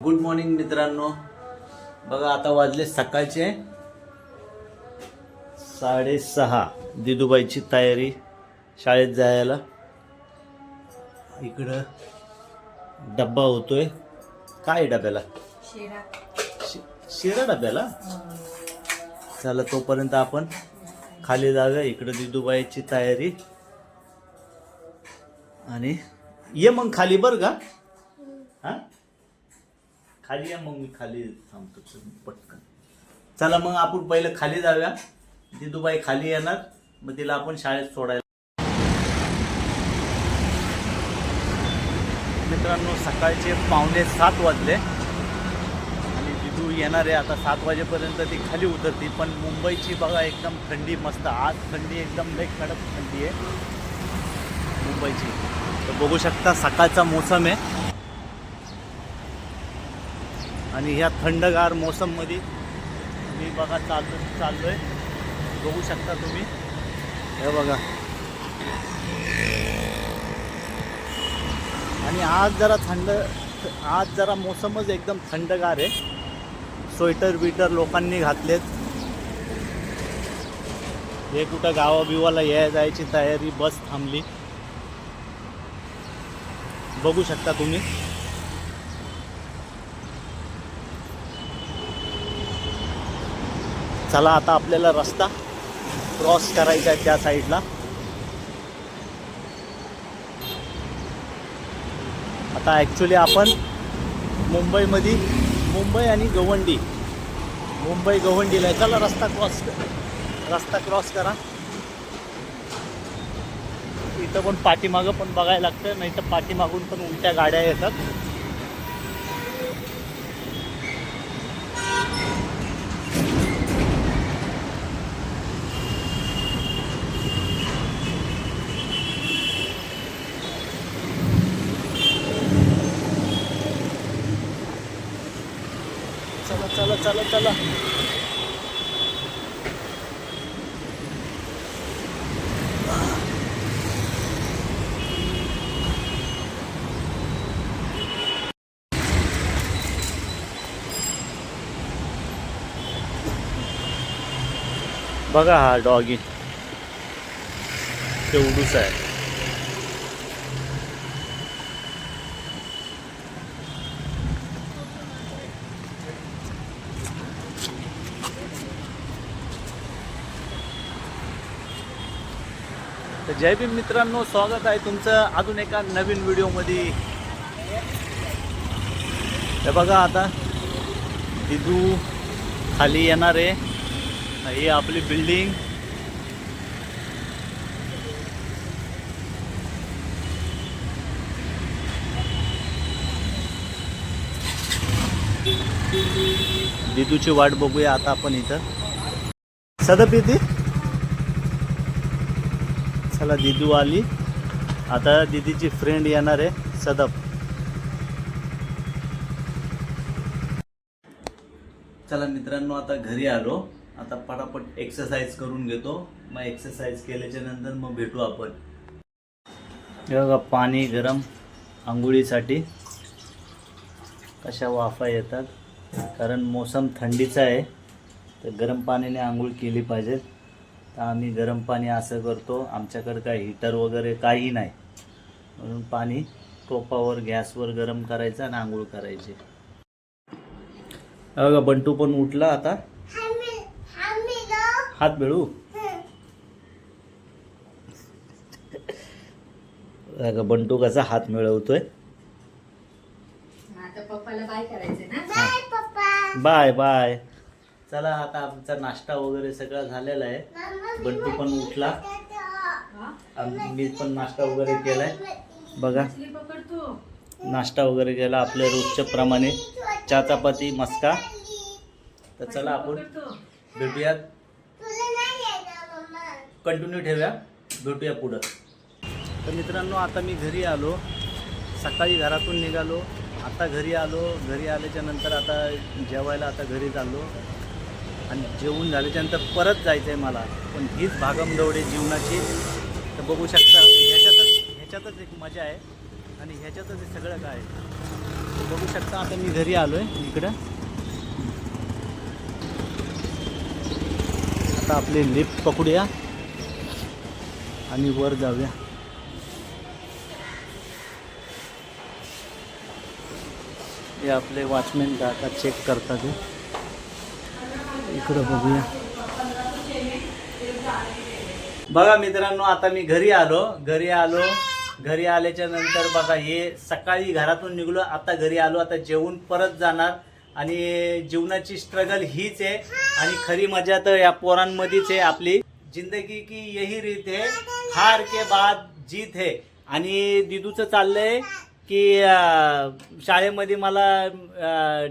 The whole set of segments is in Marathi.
गुड मॉर्निंग मित्रांनो. बघा आता वाजले सकाळचे 6:30. दिदूबाईची तयारी शाळेत जायला. इकडं डब्बा होतोय. काय डब्याला? शिरा डब्याला. चला तोपर्यंत आपण खाली जाऊया. इकडं दिदूबाईची तयारी. आणि ये मग खाली बर का. हा खाली या मग मी खाली थांबतो पटकन. चला मग आपण पहिलं खाली जाऊया. दिदूबाई खाली येणार, मग तिला आपण शाळेत सोडायला. मित्रांनो सकाळचे 6:45 वाजले आणि दिदू येणार आहे आता. 7 वाजेपर्यंत ती खाली उतरती. पण मुंबईची बघा एकदम थंडी मस्त. आज थंडी एकदम लई कडक थंडी आहे मुंबईची. तर बघू शकता सकाळचा मोसम आहे आणि ह्या थंडगार मोसममध्ये मी बघा चाललोय. बघू शकता तुम्ही. हे बघा. आणि आज जरा मोसमच एकदम थंडगार आहे. स्वेटर बिटर लोकांनी घातलेत. हे कुठं गावाबिवाला जायची तयारी. बस थांबली. बघू शकता तुम्ही. चला आता आपल्याला रस्ता क्रॉस करायचा आहे त्या साईडला. आता ॲक्च्युली आपण मुंबई आणि गवंडीला आहे. चला रस्ता क्रॉस करा. इथं पण पाठीमागं पण बघायला लागतं, नाही तर पाठीमागून पण उलट्या गाड्या येतात. चला. बघा हा डॉगी केवढूच आहे. तर जय भीम मित्रांनो, स्वागत आहे तुमचं अजून एका नवीन व्हिडिओमध्ये. हे बघा आता दिदू खाली येणार आहे. ही आपली बिल्डिंग. दिदूची वाट बघूया आता आपण इथं. सदप येते. चला दिदू आली. आता दिदीची फ्रेंड येणार आहे सदप. चला मित्रांनो आता घरी आलो. आता पटापट एक्सरसाइज करून घेतो. मग एक्सरसाइज केल्याच्या नंतर मग भेटू आपण. हे बघा पाणी गरम आंघोळीसाठी. कशा वाफा येतात. कारण मोसम थंडीचा आहे तर गरम पाण्याने आंघोळ केली पाहिजे. तर आम्ही गरम पाणी असं करतो. आमच्याकडे काय हीटर वगैरे काही नाही, म्हणून पाणी टोपावर गॅसवर गरम करायचं आणि आंघोळ करायची. बघा बंटू पण उठला आता. हात मिळू. बघा बंटू कसा हात मिळवतोय. Bye bye. चला आता आमचा नाश्ता वगैरे सगळा झालेला आहे. बंटू पण उठला. मी पण नाश्ता वगैरे केलाय. बघा नाश्ता वगैरे केला आपल्या रोजच्या प्रमाणे. चहा चपाती मस्का. तर चला आपण भेटूयात. कंटिन्यू ठेवूया. भेटूया पुढं. तर मित्रांनो आता मी घरी आलो. सकाळी घरातून निघालो. आता घरी आलो. घरी आल्याच्या नंतर आता जेवायला आता घरी चाललो. आणि जेवून झाल्याच्यानंतर परत जायचं आहे मला. पण हीच भागमदौड आहे जीवनाची. तर बघू शकता ह्याच्यातच एक मजा आहे आणि ह्याच्यातच सगळं काय आहे. बघू शकता आता मी घरी आलोय इकडं. आता आपली लिफ्ट पकडूया आणि वर जाऊया. हे आपले वॉचमॅन आता चेक करतात. इकडं बघूया. बघा मित्रांनो, आता मी घरी आलो. घरी आल्याच्या नंतर बघा हे सकाळी घरातून निघलो, आता घरी आलो. आता जेवून परत जाणार आणि जीवनाची स्ट्रगल हीच आहे आणि खरी मजा तर या पोरांमध्येच आहे. आपली जिंदगी की यही रीत है, हार के बाद जीत है. आणि दिदूचं चाललंय की शाळेमध्ये मला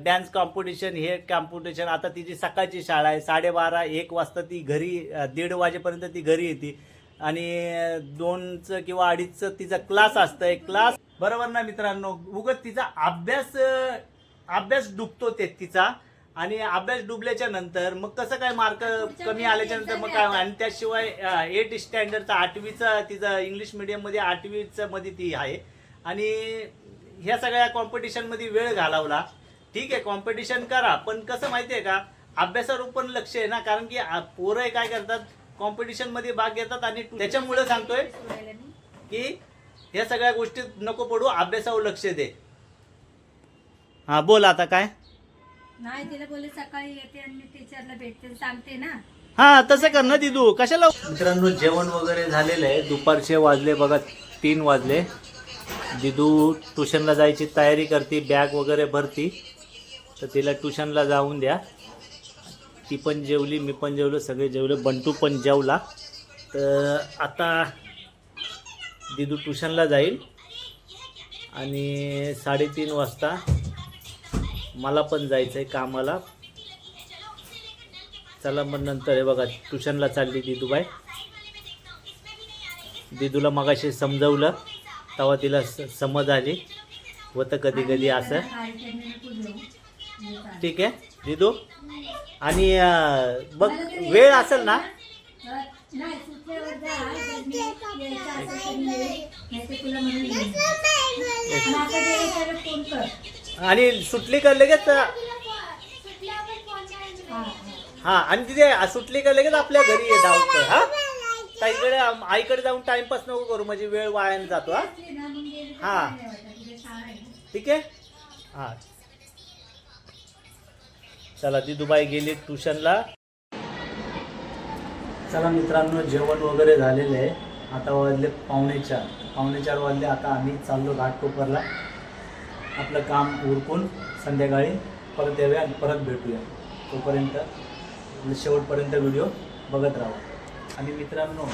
डॅन्स कॉम्पिटिशन, हे कॉम्पिटिशन. आता तिची सकाळची शाळा आहे, 12:30-1 वाजता ती घरी, 1:30 वाजेपर्यंत ती घरी येते आणि 2चं किंवा 2:30चं तिचा क्लास असतंय. क्लास बरोबर ना मित्रांनो. उगाच तिचा अभ्यास डुबतो ते तिचा. आणि अभ्यास डुबल्याच्या नंतर मग कसं काय मार्क कमी आल्याच्या नंतर मग काय. आणि त्याशिवाय 8 स्टँडर्डचा 8वीचा तिचा इंग्लिश मिडियममध्ये 8वीचं मध्ये ती आहे. आणि ह्या सगळ्या कॉम्पिटिशनमध्ये वेळ घालवला. ठीक आहे, कॉम्पिटिशन करा, पण कसं माहिती आहे का, अभ्यासावर पण लक्ष आहे ना. कारण की पोरं काय करतात, कॉम्पिटिशनमध्ये भाग घेतात. आणि त्याच्यामुळे सांगतोय की ह्या सगळ्या गोष्टीत नको पडू, अभ्यासावर लक्ष दे. हा बोल आता काय. नाही, तिला बोलले सकाळी येते आणि मी टीचरला भेटते सांगते ना. हा तसं कर ना दिदू, कशाला. मित्रांनो जेवण वगैरे झालेलं आहे. दुपारचे वाजले बघा 3 वाजले. दिदू ट्युशनला जायची तयारी करते, बॅग वगैरे भरती. तर तिला ट्युशनला जाऊन द्या. ती पण जेवली, मी पण जेवलो, सगळे जेवले, बंटू पण जेवला. तर आता दिदू ट्युशनला जाईल आणि 3:30 वाजता मला पण जायचं आहे कामाला. चला मग नंतर. हे बघा ट्युशनला चालली दिदूबाई. दिदूला मगाशी समजवलं तेव्हा तिला समज आली. होतं कधी कधी असं. ठीक आहे दिदू. आणि बघ वेळ असेल ना, आणि सुटली का लगेच. हा आणि तिथे सुटली का लगेच आपल्या घरी ये धावतं. हा ताईकडे आईकडे जाऊन टाइमपास नको करू, म्हणजे वेळ वायान जातो. हा ठीक आहे. हा चला दिदूबाई गेली ट्युशनला. चला मित्रांनो जेवण वगैरे झालेलं आहे. आता वाजले 4:45 वाजले. आता आम्ही चाललो घाटकोपरला. आपलं काम उरकून संध्याकाळी परत येऊया आणि परत भेटूया. तोपर्यंत शेवटपर्यंत व्हिडिओ बघत राहा. आणि मित्रांनो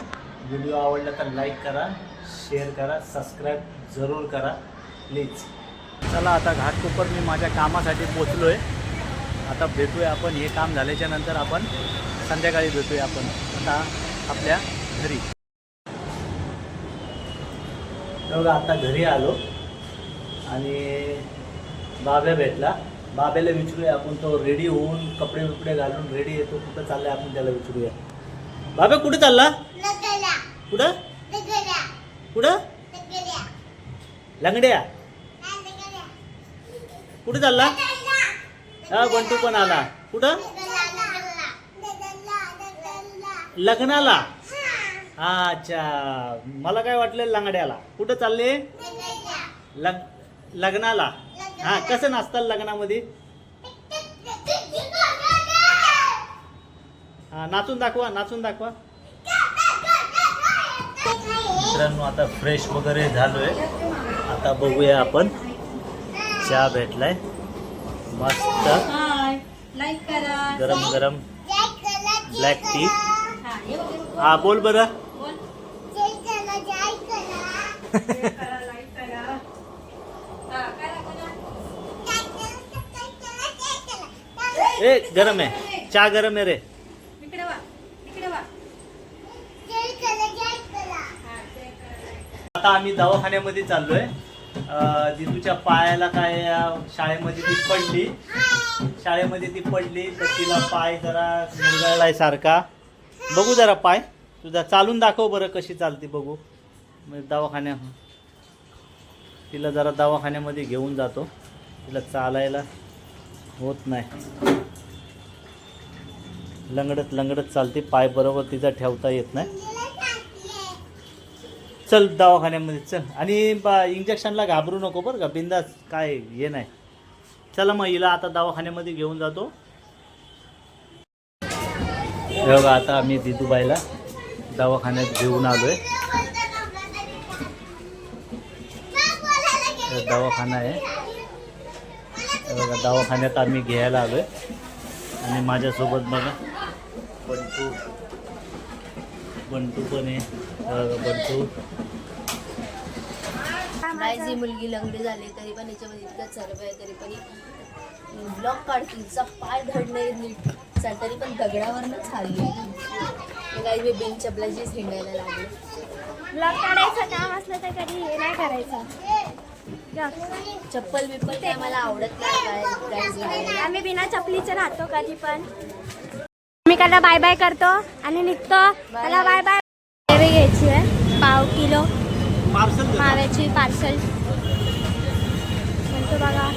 व्हिडिओ आवडला तर लाईक करा, शेअर करा, सबस्क्राईब जरूर करा प्लीज. चला आता घाटकोपर मी माझ्या कामासाठी पोचलो आहे. आता भेटूया आपण. हे काम झाल्याच्या नंतर आपण संध्याकाळी भेटूया आपण आता आपल्या घरी. बघा आता घरी आलो आणि बाब्या भेटला. बाब्याला विचारूया आपण. तो रेडी होऊन कपडे बिपडे घालून रेडी येतो. कुठं चाललाय आपण त्याला विचारूया. बाब्या कुठे चालला. कुठं कुठं लंगड्या कुठे चालला. हा बंटू पण आला. कुठं लग्नाला. अच्छा मला काय वाटलं लंगड्याला. कुठं चालले. लग्नाला. हा कसं नाचतात लग्नामध्ये. हा नाचून दाखवा, नाचून दाखवा. मित्रांनो आता फ्रेश वगैरे झालोय. आता बघूया आपण. चहा भेटलाय मस्त गरम गरम ब्लॅक टी. हा बोल बरं. ए गरम आहे चहा, गरम आहे रे. आता आम्ही दवाखान्यामध्ये चाललोय. दिदूच्या पायाला काय शाळेमध्ये ती पडली तर तिला पाय जरा मुरगाळलाय सारखा. बघू जरा पाय तुझा चालून दाखव बरं कशी चालते बघू. तिला जरा दवाखान्यामध्ये घेऊन जातो. तिला चालायला होत नाही, लंगडत लंगडत चालते, पाय बरोबर तिचा ठेवता येत नाही. चल दवाखान्यामध्ये चल. आणि इंजेक्शनला घाबरू नको बरं का, बिंदास, काय हे नाही. चला मग हिला आता दवाखान्यामध्ये घेऊन जातो. हे बघा आता आम्ही दिदूबाईला दवाखान्यात घेऊन आलोय. दवाखाना आहे बघा, दवाखान्यात आम्ही घ्यायला आलोय. आणि माझ्यासोबत बघा बंटू पण आहे. बंटू जी मुलगी लंगडी झाली तरी पण याच्यामध्ये इतकं सर्व आहे, तरी पण ब्लॉक काढतील, तिचा पाय धड नाही नीट, तरी पण दगडावरच हल्ली. काही मी बिन चपलाचीच हिंडायला लागले. ब्लॉग काढायचं काम असलं तर कधी हे नाही करायचं. चप्पल बिप्पल काय मला आवडत नाही, काय आम्ही बिना चपलीचे राहतो कधी पण. मी त्याला बाय बाय करतो आणि निघतो. त्याला बाय बाय. ग्रेव्ही घ्यायची आहे 1/2 किलो माव्याची पार्सल. म्हणतो बघा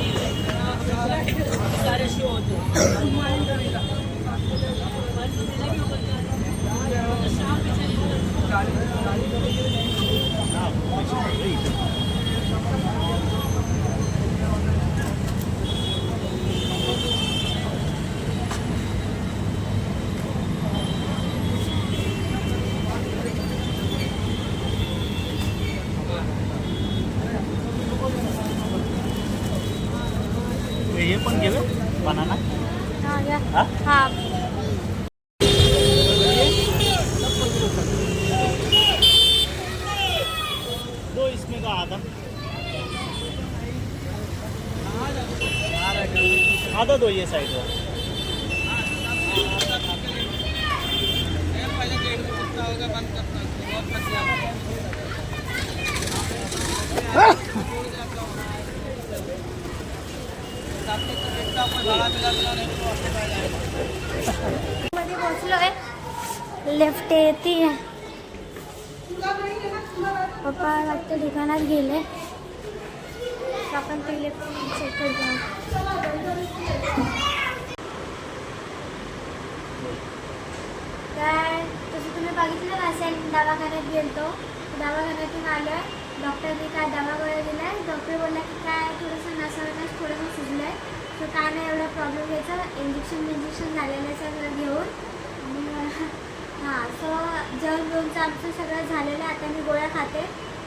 हे पण घेऊ बनाना. हा घ्या. हा हा दो इसमें का आधा दो ये साइड में. मध्ये पोहोचलोय. लेफ्ट येते. पप्पा वाटतं दुकानात गेले. आपण पहिले चेक करतो. काय तसं तुम्ही बघितलं असेल, दवाखान्यात गेलतो. दवाखान्यातून आलोय. डॉक्टरने काय दवा गोळ्या दिलाय. डॉक्टर बोलला की काय थोडंसं नसावरच थोडंसं सुजलंय, तर काय नाही एवढा प्रॉब्लेम घ्यायचा. इंजेक्शन झालेलं आहे सगळं घेऊन. आणि हां सो जेवण घेऊनचं आमचं सगळं झालेलं आहे. आता मी गोळ्या खाते.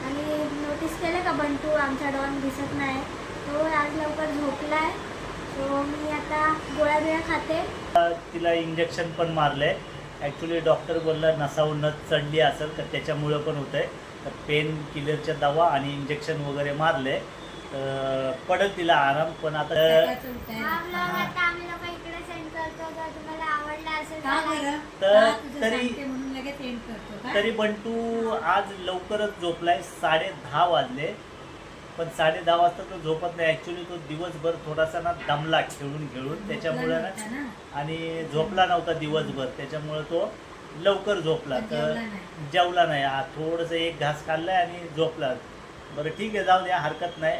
आणि नोटीस केलं का बंटू आमचा डॉन दिसत नाही, तो आज लवकर झोपला आहे. सो मी आता गोळ्या खाते. तिला इंजेक्शन पण मारलंय. ॲक्च्युली डॉक्टर बोलला नसावर नस चढली असेल तर त्याच्यामुळं पण होतं आहे. तर पेन किलरच्या दवा आणि इंजेक्शन वगैरे मारले, पडत तिला आराम. पण आता आम्ही लोक इकडे सेंड करतो. जर तुम्हाला आवडला असेल तर तरी बंटू आज लवकरच झोपलाय. 10:30 वाजले, पण 10:30 वाजता तो झोपत नाही. ॲक्च्युली तो दिवसभर थोडासा ना दमला खेळून त्याच्यामुळं ना, आणि झोपला नव्हता दिवसभर, त्याच्यामुळं तो लवकर झोपला. तर जेवला नाही. थोडंसं एक घास खाल्लाय आणि झोपला. बरं ठीक आहे, जाऊ द्या, हरकत नाही.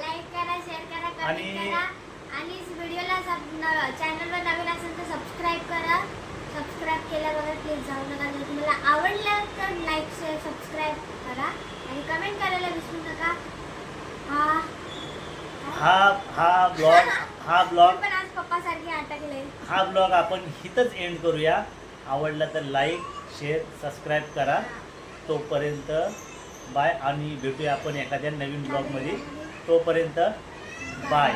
लाईक करा, शेअर करा, कमेंट करा. आणि व्हिडिओला चॅनलवर नवीन असेल तर सबस्क्राईब करा. सबस्क्राईब केल्याबरोबर प्लीज जाऊ नका. जर तुम्हाला आवडलं तर लाईक शेअर सबस्क्राईब करा आणि कमेंट करायला विसरू नका. हा ब्लॉग पण आज पप्पासारखे अटकले. हा ब्लॉग आपण इथंच एंड करूया. आवडला तर लाईक शेअर सबस्क्राईब करा. तोपर्यंत बाय, आणि भेटूया आपण एखाद्या नवीन ब्लॉगमध्ये. तोपर्यंत बाय.